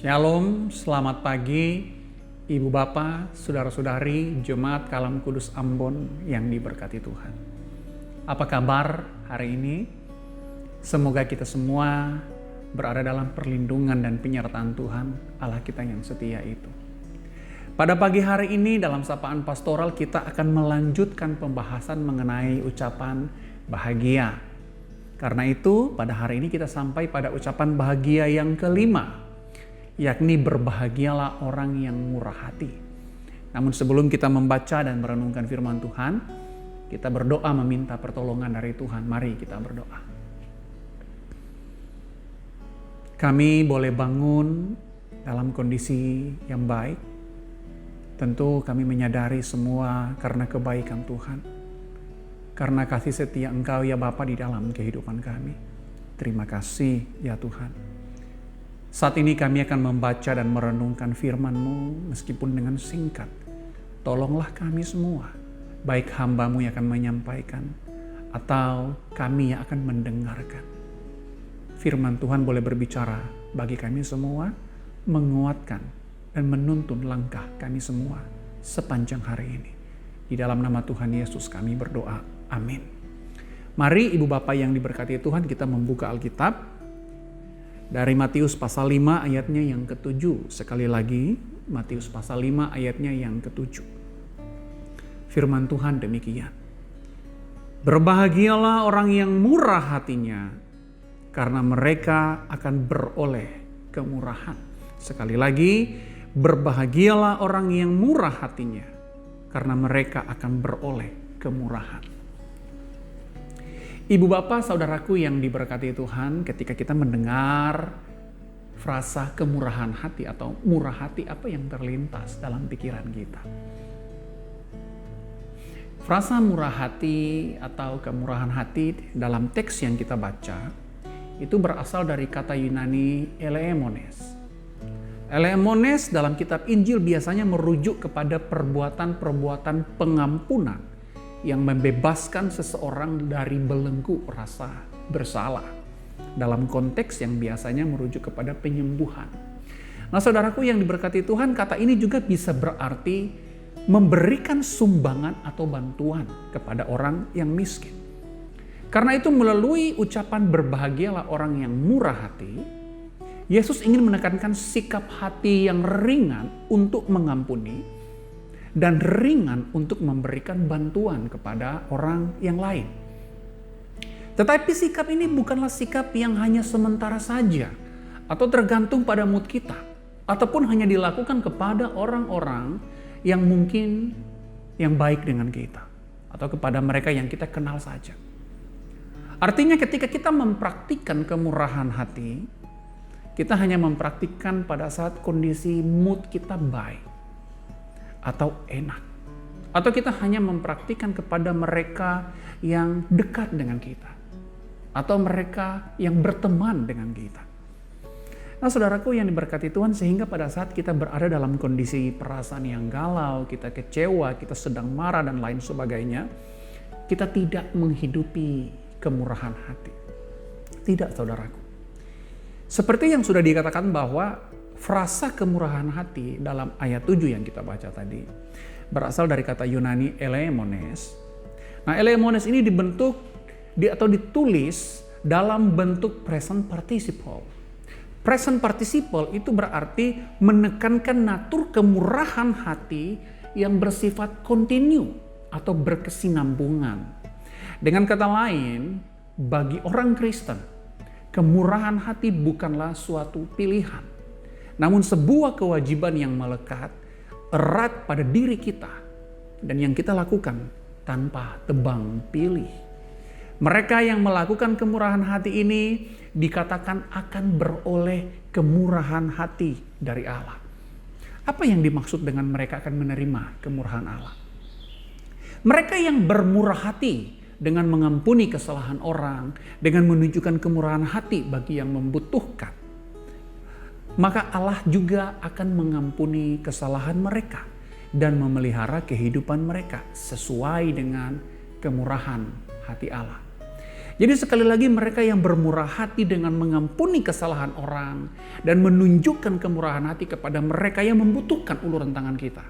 Shalom, selamat pagi Ibu Bapak, Saudara-saudari, Jemaat Kalam Kudus Ambon yang diberkati Tuhan. Apa kabar hari ini? Semoga kita semua berada dalam perlindungan dan penyertaan Tuhan, Allah kita yang setia itu. Pada pagi hari ini dalam sapaan pastoral kita akan melanjutkan pembahasan mengenai ucapan bahagia. Karena itu pada hari ini kita sampai pada ucapan bahagia yang kelima, yakni berbahagialah orang yang murah hati. Namun sebelum kita membaca dan merenungkan firman Tuhan, kita berdoa meminta pertolongan dari Tuhan. Mari kita berdoa. Kami boleh bangun dalam kondisi yang baik. Tentu kami menyadari semua karena kebaikan Tuhan. Karena kasih setia Engkau ya Bapa di dalam kehidupan kami. Terima kasih ya Tuhan. Saat ini kami akan membaca dan merenungkan firman-Mu meskipun dengan singkat. Tolonglah kami semua, baik hamba-Mu yang akan menyampaikan atau kami yang akan mendengarkan. Firman Tuhan boleh berbicara bagi kami semua, menguatkan dan menuntun langkah kami semua sepanjang hari ini. Di dalam nama Tuhan Yesus kami berdoa. Amin. Mari Ibu Bapak yang diberkati Tuhan, kita membuka Alkitab. Dari Matius pasal 5 ayatnya yang ke-7. Sekali lagi, Matius pasal 5 ayatnya yang ke-7. Firman Tuhan demikian. Berbahagialah orang yang murah hatinya, karena mereka akan beroleh kemurahan. Sekali lagi, berbahagialah orang yang murah hatinya, karena mereka akan beroleh kemurahan. Ibu bapak saudaraku yang diberkati Tuhan, ketika kita mendengar frasa kemurahan hati atau murah hati, apa yang terlintas dalam pikiran kita? Frasa murah hati atau kemurahan hati dalam teks yang kita baca itu berasal dari kata Yunani elemones. Elemones dalam kitab Injil biasanya merujuk kepada perbuatan-perbuatan pengampunan yang membebaskan seseorang dari belenggu rasa bersalah. Dalam konteks yang biasanya merujuk kepada penyembuhan. Nah saudaraku yang diberkati Tuhan, kata ini juga bisa berarti memberikan sumbangan atau bantuan kepada orang yang miskin. Karena itu melalui ucapan berbahagialah orang yang murah hati, Yesus ingin menekankan sikap hati yang ringan untuk mengampuni dan ringan untuk memberikan bantuan kepada orang yang lain. Tetapi sikap ini bukanlah sikap yang hanya sementara saja atau tergantung pada mood kita, ataupun hanya dilakukan kepada orang-orang yang mungkin yang baik dengan kita atau kepada mereka yang kita kenal saja. Artinya ketika kita mempraktikkan kemurahan hati, kita hanya mempraktikkan pada saat kondisi mood kita baik atau enak. Atau kita hanya mempraktikkan kepada mereka yang dekat dengan kita. Atau mereka yang berteman dengan kita. Nah saudaraku yang diberkati Tuhan, sehingga pada saat kita berada dalam kondisi perasaan yang galau, kita kecewa, kita sedang marah dan lain sebagainya, kita tidak menghidupi kemurahan hati. Tidak saudaraku. Seperti yang sudah dikatakan bahwa frasa kemurahan hati dalam ayat 7 yang kita baca tadi berasal dari kata Yunani elemones. Nah, elemones ini dibentuk atau ditulis dalam bentuk present participle. Present participle itu berarti menekankan natur kemurahan hati yang bersifat kontinu atau berkesinambungan. Dengan kata lain, bagi orang Kristen, kemurahan hati bukanlah suatu pilihan, namun sebuah kewajiban yang melekat erat pada diri kita dan yang kita lakukan tanpa tebang pilih. Mereka yang melakukan kemurahan hati ini dikatakan akan beroleh kemurahan hati dari Allah. Apa yang dimaksud dengan mereka akan menerima kemurahan Allah? Mereka yang bermurah hati dengan mengampuni kesalahan orang, dengan menunjukkan kemurahan hati bagi yang membutuhkan, maka Allah juga akan mengampuni kesalahan mereka dan memelihara kehidupan mereka sesuai dengan kemurahan hati Allah. Jadi sekali lagi mereka yang bermurah hati dengan mengampuni kesalahan orang dan menunjukkan kemurahan hati kepada mereka yang membutuhkan uluran tangan kita.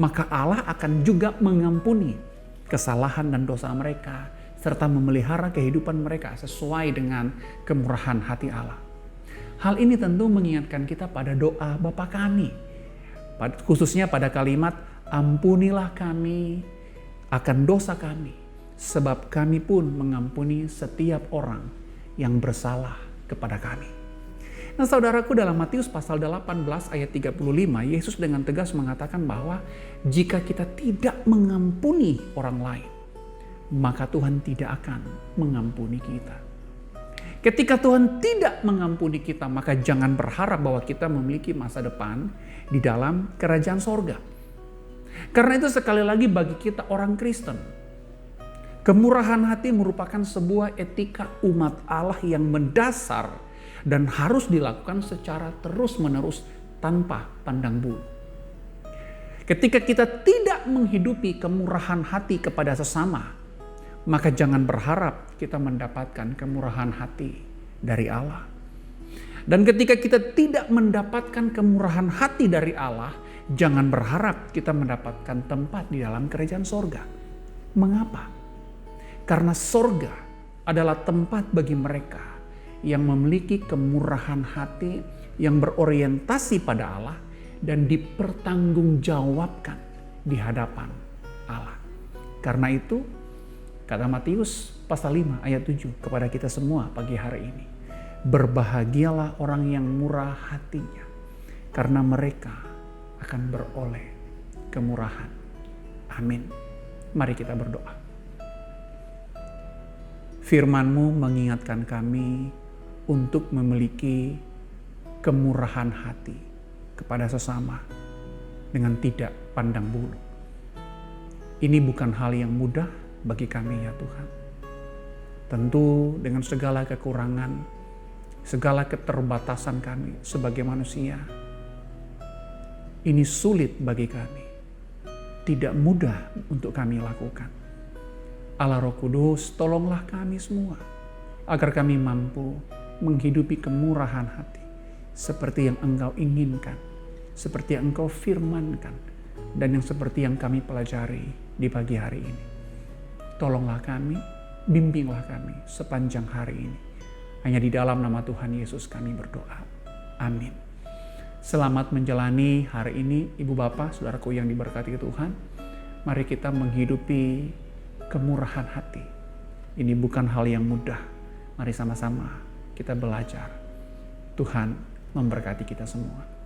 Maka Allah akan juga mengampuni kesalahan dan dosa mereka serta memelihara kehidupan mereka sesuai dengan kemurahan hati Allah. Hal ini tentu mengingatkan kita pada doa Bapa kami, khususnya pada kalimat ampunilah kami akan dosa kami, sebab kami pun mengampuni setiap orang yang bersalah kepada kami. Nah saudaraku, dalam Matius pasal 18 ayat 35, Yesus dengan tegas mengatakan bahwa jika kita tidak mengampuni orang lain, maka Tuhan tidak akan mengampuni kita. Ketika Tuhan tidak mengampuni kita, maka jangan berharap bahwa kita memiliki masa depan di dalam kerajaan sorga. Karena itu sekali lagi bagi kita orang Kristen, kemurahan hati merupakan sebuah etika umat Allah yang mendasar dan harus dilakukan secara terus-menerus tanpa pandang bulu. Ketika kita tidak menghidupi kemurahan hati kepada sesama, maka jangan berharap kita mendapatkan kemurahan hati dari Allah. Dan ketika kita tidak mendapatkan kemurahan hati dari Allah, jangan berharap kita mendapatkan tempat di dalam kerajaan sorga. Mengapa? Karena sorga adalah tempat bagi mereka yang memiliki kemurahan hati yang berorientasi pada Allah dan dipertanggungjawabkan di hadapan Allah. Karena itu, kata Matius pasal 5 ayat 7 kepada kita semua pagi hari ini, berbahagialah orang yang murah hatinya, karena mereka akan beroleh kemurahan. Amin. Mari kita berdoa. Firman-Mu mengingatkan kami untuk memiliki kemurahan hati kepada sesama dengan tidak pandang bulu. Ini bukan hal yang mudah bagi kami ya Tuhan. Tentu dengan segala kekurangan, segala keterbatasan kami sebagai manusia, ini sulit bagi kami. Tidak mudah untuk kami lakukan. Allah Roh Kudus, tolonglah kami semua agar kami mampu menghidupi kemurahan hati seperti yang Engkau inginkan, seperti yang Engkau firmankan, dan yang seperti yang kami pelajari di pagi hari ini. Tolonglah kami, bimbinglah kami sepanjang hari ini. Hanya di dalam nama Tuhan Yesus kami berdoa. Amin. Selamat menjalani hari ini, Ibu Bapak, saudaraku yang diberkati Tuhan. Mari kita menghidupi kemurahan hati. Ini bukan hal yang mudah. Mari sama-sama kita belajar. Tuhan memberkati kita semua.